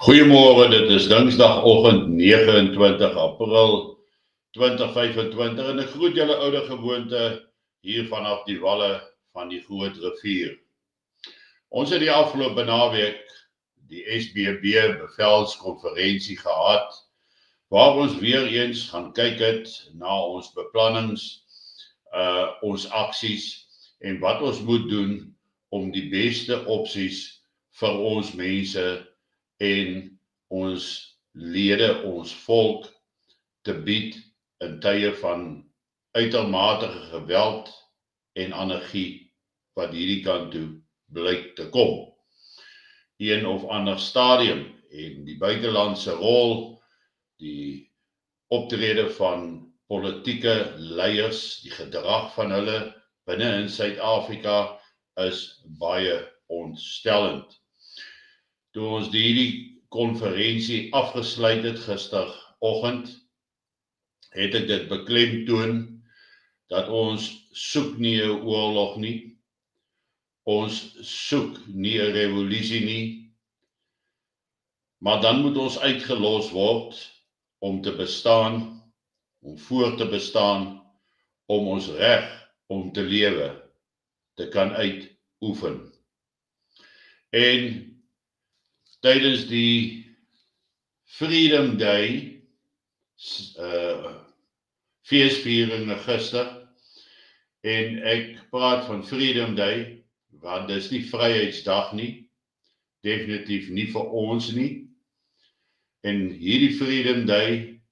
Goeiemôre, dit is Dinsdagoggend 29 April 2025 en ek groet julle oude gewoonte hier vanaf die walle van die Groot Rivier. Ons het die afgelope naweek die SBB bevelskonferensie gehad waar ons weer eens gaan kyk het na ons beplannings, ons aksies en wat ons moet doen om die beste opsies vir ons mense en ons lede, ons volk te bied in tye van uitermate geweld en anargie wat hierdie kant toe blyk te kom. Een of ander stadium en die buitelandse rol, die optrede van politieke leiers, die gedrag van hulle binne in Suid-Afrika is baie ontstellend. Toe ons hierdie konferensie afgesluit het gisteroggend, het ek dit beklemtoon dat ons soek nie 'n oorlog nie, ons soek nie 'n revolusie nie, maar dan moet ons uitgelos word om te bestaan, om voort te bestaan, om ons reg om te lewe te kan uitoefen. En tydens die Freedom Day feesviering gister, en ek praat van Freedom Day, want dis nie Vryheidsdag nie, definitief nie vir ons nie, en hierdie Freedom Day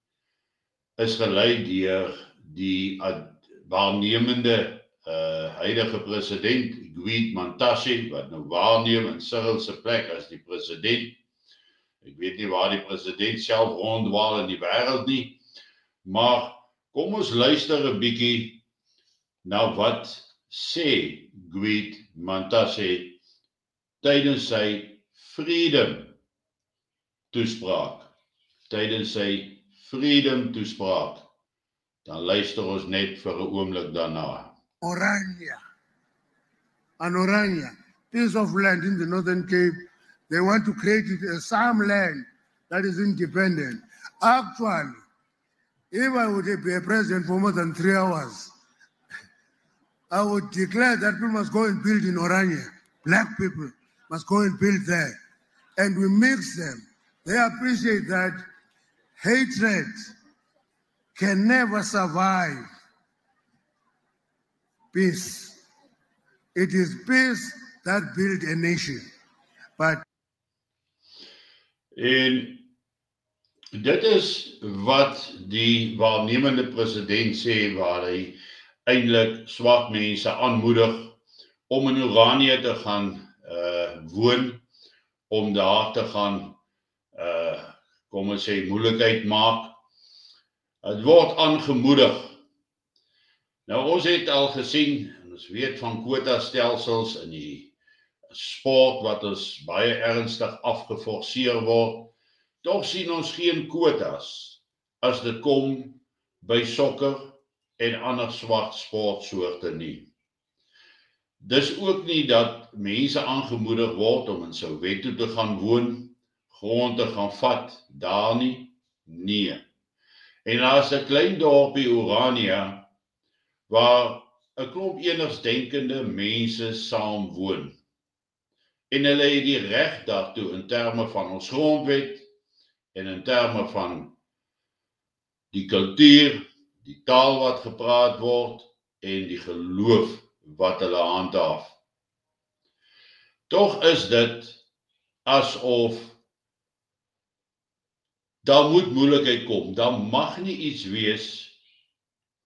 is gelei deur die waarnemende huidige president, Gwede Mantashe, wat nou waarneem in Cyril se plek as die president. Ek weet nie waar die president self ronddwaal in die wêreld nie, maar kom ons luister 'n bietjie na wat sê Gwede Mantashe tydens sy Freedom toespraak. Tydens sy Freedom toespraak. Dan luister ons net vir 'n oomblik daarna. Oranje, piece of land in the Northern Cape. They want to create it as some land that is independent. Actually, if I would be a president for more than 3 hours, I would declare that people must go and build in Oranje. Black people must go and build there. And we mix them. They appreciate that hatred can never survive peace. It is peace that built a nation. But En dit is wat die waarnemende president sê, waar hy eintlik swart mense aanmoedig om in Oranje te gaan woon, om daar te gaan kom ons sê moeilikheid maak. Het word aangemoedig. Nou ons het al gesien, ons weet van kwotastelsels in die sport wat ons baie ernstig afgeforceer word. Tog sien ons geen kwotas as dit kom by sokker en ander swart sportsoorte nie. Dis ook nie dat mense aangemoedig word om in Soweto te gaan woon, grond te gaan vat, daar nie. Nee. En daar is 'n klein dorpie Oranje waar 'n klomp enigsdenkende mense saam woon. En hulle het die reg daartoe in terme van ons grondwet en in terme van die kultuur, die taal wat gepraat word en die geloof wat hulle handhaaf. Tog is dit asof daar moet moeilikheid kom. Daar mag nie iets wees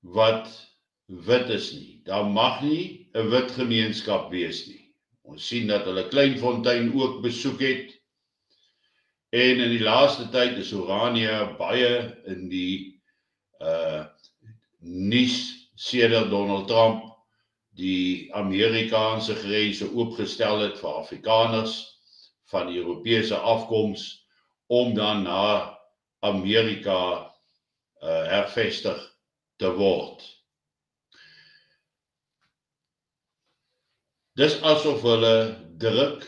wat wit is nie. Daar mag nie 'n wit gemeenskap wees nie. Ons sien dat hulle Kleinfontein ook besoek het. En in die laaste tyd is Oranje baie in die nuus sedert Donald Trump die Amerikaanse grense oopgestel het vir Afrikaners van Europese afkoms om dan na Amerika hervestig te word. Dis asof hulle druk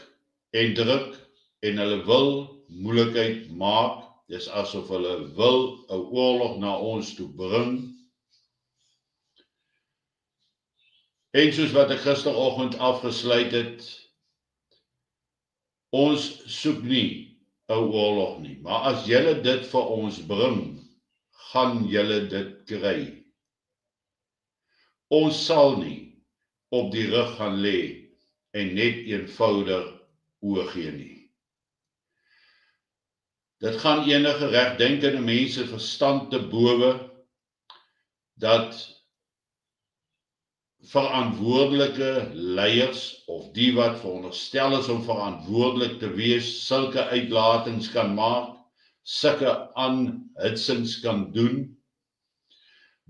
en druk en hulle wil moeilikheid maak. Dis asof hulle wil 'n oorlog na ons toe bring. En soos wat ek gisteroggend afgesluit het, ons soek nie 'n oorlog nie, maar as julle dit vir ons bring, gaan julle dit kry. Ons sal nie op die rug gaan lê en net eenvoudig oorgee nie. Dit gaan enige regdenkende mense verstand te bowe dat verantwoordelike leiers of die wat veronderstel is om verantwoordelik te wees, sulke uitlatings kan maak, sulke aanhitsings kan doen,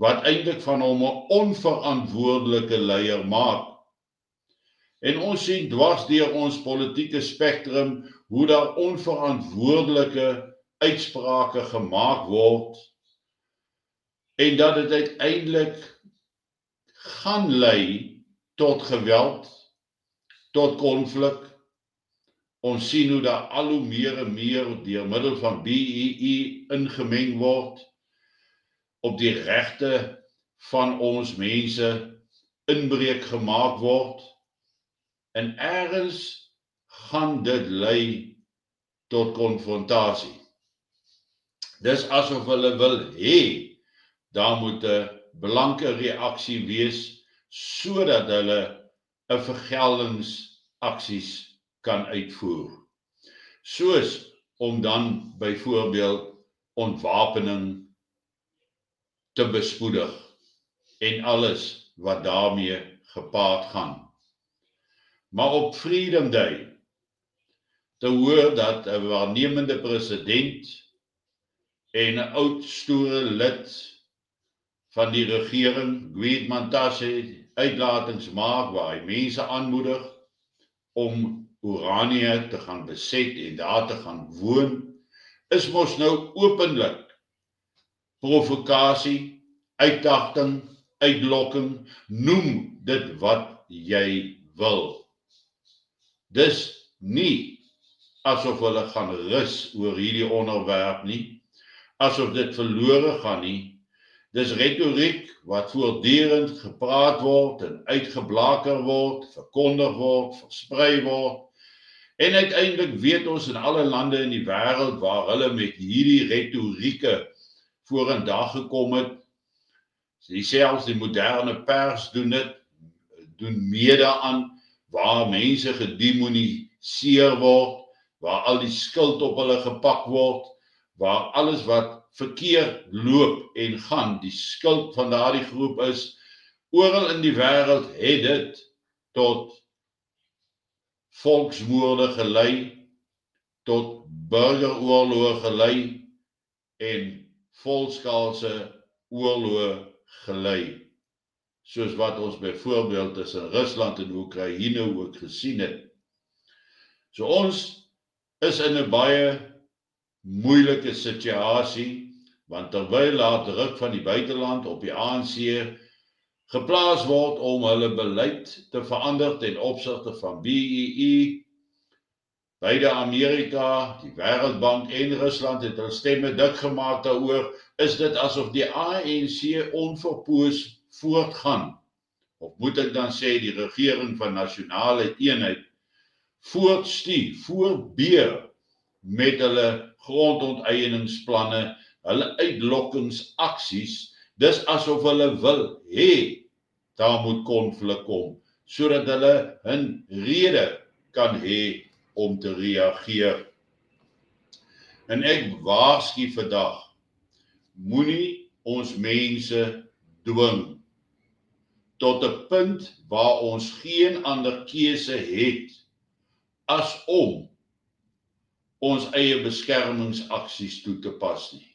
wat eintlik van hom 'n onverantwoordelike leier maak. En ons sien dwars deur ons politieke spektrum hoe daar onverantwoordelike uitsprake gemaak word en dat dit uiteindelik gaan lei tot geweld, tot konflik. Ons sien hoe daar al hoe meer en meer deur middel van BEE ingemeng word, op die regte van ons mense inbreuk gemaak word, en ergens gaan dit lei tot konfrontasie. Dis asof hulle wil hê, daar moet 'n blanke reaksie wees, sodat hulle 'n vergeldingsaksies kan uitvoer. Soos om dan byvoorbeeld ontwapening te bespoedig en alles wat daarmee gepaard gaan. Maar op Freedom Day te hoor dat 'n waarnemende president en 'n oud stoere lid van die regering, Gwede Mantashe, uitlatings maak waar hy mense aanmoedig om Oranje te gaan beset en daar te gaan woon, is mos nou openlik provokasie, uitdagting, uitlokking, noem dit wat jy wil. Dis nie asof hulle gaan rus oor hierdie onderwerp nie, asof dit verlore gaan nie. Dis retoriek wat voortdurend gepraat word en uitgeblaker word, verkondig word, versprei word. En uiteindelik weet ons in alle lande in die wêreld waar hulle met hierdie retorieke vorendag gekom het, selfs die moderne pers doen mee daaraan, waar mense gedemoniseer word, waar al die skuld op hulle gepak word, waar alles wat verkeerd loop en gaan, die skuld van daardie groep is. Oral in die wêreld het dit tot volksmoorde gelei, tot burgeroorloë gelei en volskaalse oorloë gelei, soos wat ons byvoorbeeld tussen Rusland en Oekraïne ook gesien het. So ons is in 'n baie moeilike situasie, want terwyl daar druk van die buiteland op die ANC geplaas word om hulle beleid te verander ten opsigte van BEE, beide Amerika, die Wêreldbank en Rusland het hulle stemme dik gemaak daaroor, is dit asof die ANC onverpoos voortgaan, of moet ek dan sê die regering van nasionale eenheid voortbeer met hulle grondonteieningsplanne, hulle uitlokkingsaksies. Dis asof hulle wil hê daar moet konflik kom, sodat hulle 'n rede kan hê om te reageer. En ek waarsku vandag, moenie ons mense dwing tot 'n punt waar ons geen ander keuse het as om ons eie beskermingsaksies toe te pas nie.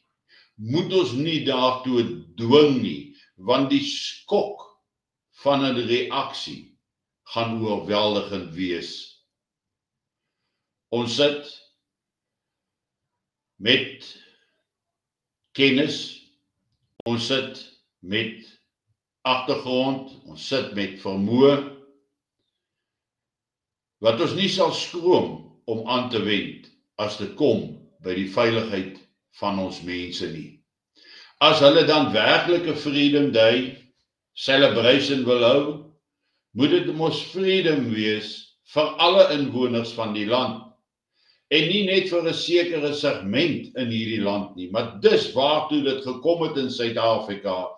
Moet ons nie daartoe dwing nie, want die skok van 'n reaksie gaan oorweldigend wees. Ons sit met kennis, ons sit met agtergrond, ons sit met vermoë, wat ons nie sal skroom om aan te wend as dit kom by die veiligheid van ons mense nie. As hulle dan werklike Freedom Day celebration wil hou, moet dit mos freedom wees vir alle inwoners van die land. En nie net vir 'n sekere segment in hierdie land nie, maar dis waartoe dit gekom het in Suid-Afrika.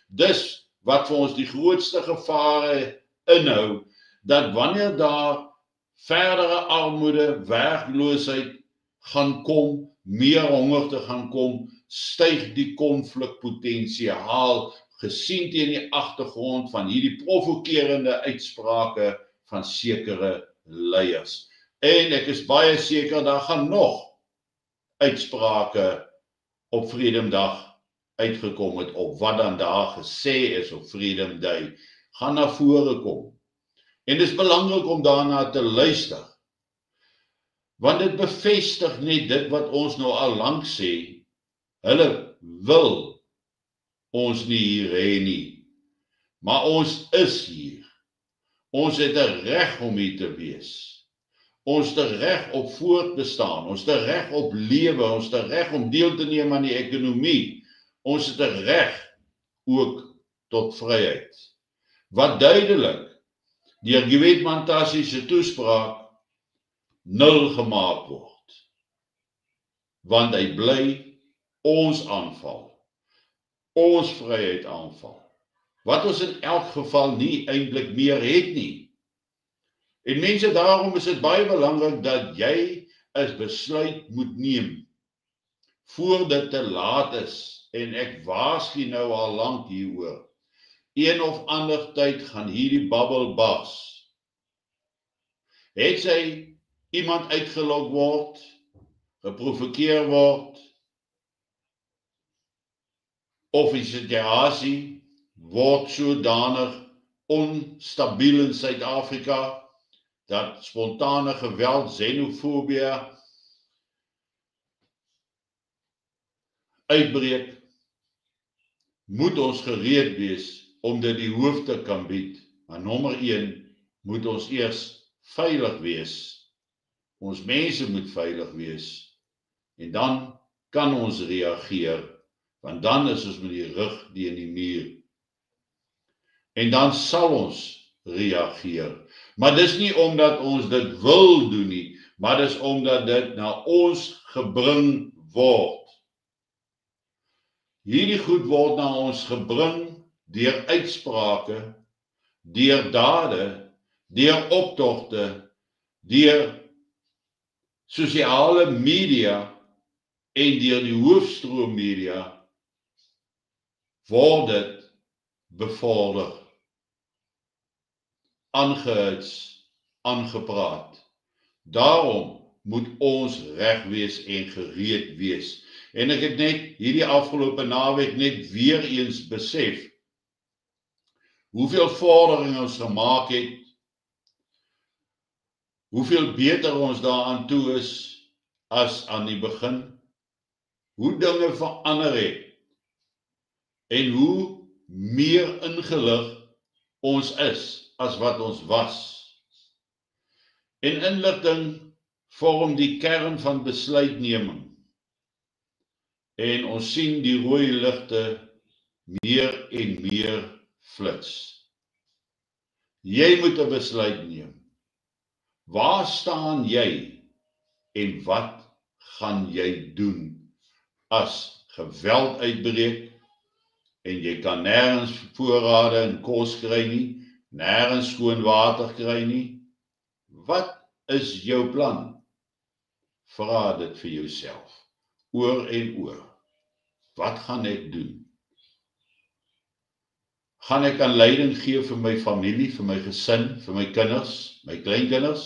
Dis wat vir ons die grootste gevare inhou, dat wanneer daar verdere armoede, werkloosheid gaan kom, meer honger te gaan kom, styg die konflikpotensiaal gesien teen die agtergrond van hierdie provokerende uitsprake van sekere leiers. En ek is baie seker, daar gaan nog uitsprake op Freedom Dag uitgekom het, op wat dan daar gesê is op Freedom Day, gaan na vore kom. En dit is belangrik om daarna te luister, want dit bevestig net dit wat ons nou al lank sê, hulle wil ons nie hier hê nie, maar ons is hier. Ons het 'n reg om hier te wees. Ons het 'n reg op voortbestaan, ons het 'n reg op lewe, ons het 'n reg om deel te neem aan die ekonomie. Ons het 'n reg ook tot vryheid. Wat duidelik deur Gwede Mantashe se toespraak nul gemaak word. Want hy bly ons aanval, ons vryheid aanval, wat ons in elk geval nie eintlik meer het nie. En mense, daarom is dit baie belangrik dat jy 'n besluit moet neem voor dit te laat is, en ek waarsku nou al lank hieroor. Een of ander tyd gaan hierdie babbel bars. Het sy iemand uitgelok word, geprovokeer word, of die situasie word sodanig onstabiel in Suid-Afrika, dat spontane geweld, xenofobie uitbreek, moet ons gereed wees om dit die hoof te kan bied. Maar nommer 1, moet ons eers veilig wees. Ons mense moet veilig wees. En dan kan ons reageer, want dan is ons met die rug teen die muur. En dan sal ons reageer. Maar dis nie omdat ons dit wil doen nie, maar dis omdat dit na ons gebring word. Hierdie goed word na ons gebring deur uitsprake, deur dade, deur optogte, deur sosiale media en deur die hoofstroom media word dit bevorder, aangehits, aangepraat. Daarom moet ons reg wees en gereed wees. En ek het net hierdie afgelope naweek net weer eens besef hoeveel vordering ons gemaak het, hoeveel beter ons daaraan toe is as aan die begin, hoe dinge verander het en hoe meer ingelig ons is as wat ons was. En inligting vorm die kern van besluitneming. En ons sien die rooi ligte meer en meer flits. Jy moet 'n besluit neem. Waar staan jy en wat gaan jy doen as geweld uitbreek en jy kan nêrens voorrade en kos kry nie, nêrens skoon water kry nie? Wat is jou plan? Vra dit vir jouself, oor en oor. Wat gaan ek doen? Gaan ek aanleiding gee vir my familie, vir my gesin, vir my kinders, my kleinkinders?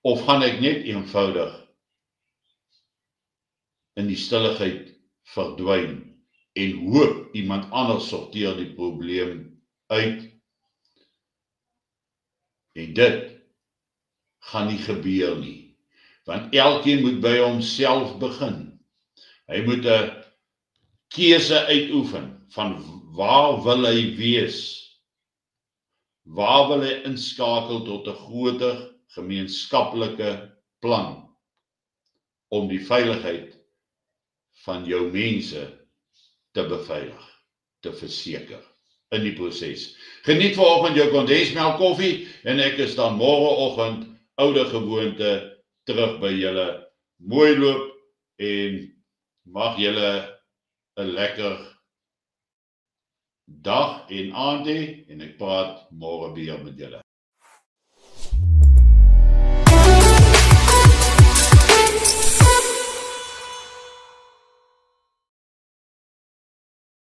Of gaan ek net eenvoudig in die stilligheid verdwyn en hoop iemand anders sorteer die probleem uit? En dit gaan nie gebeur nie, want elkeen moet by homself begin. Hy moet 'n keuse uitoefen van waar wil hy wees? Waar wil hy inskakel tot 'n groter gemeenskaplike plan om die veiligheid van jou mense te beveilig, te verseker in die proses. Geniet vanoggend jou kondensmelk koffie en ek is dan môreoggend oude gewoonte terug by julle. Mooi loop en mag julle 'n lekker dag en aand hê en ek praat môre weer met julle.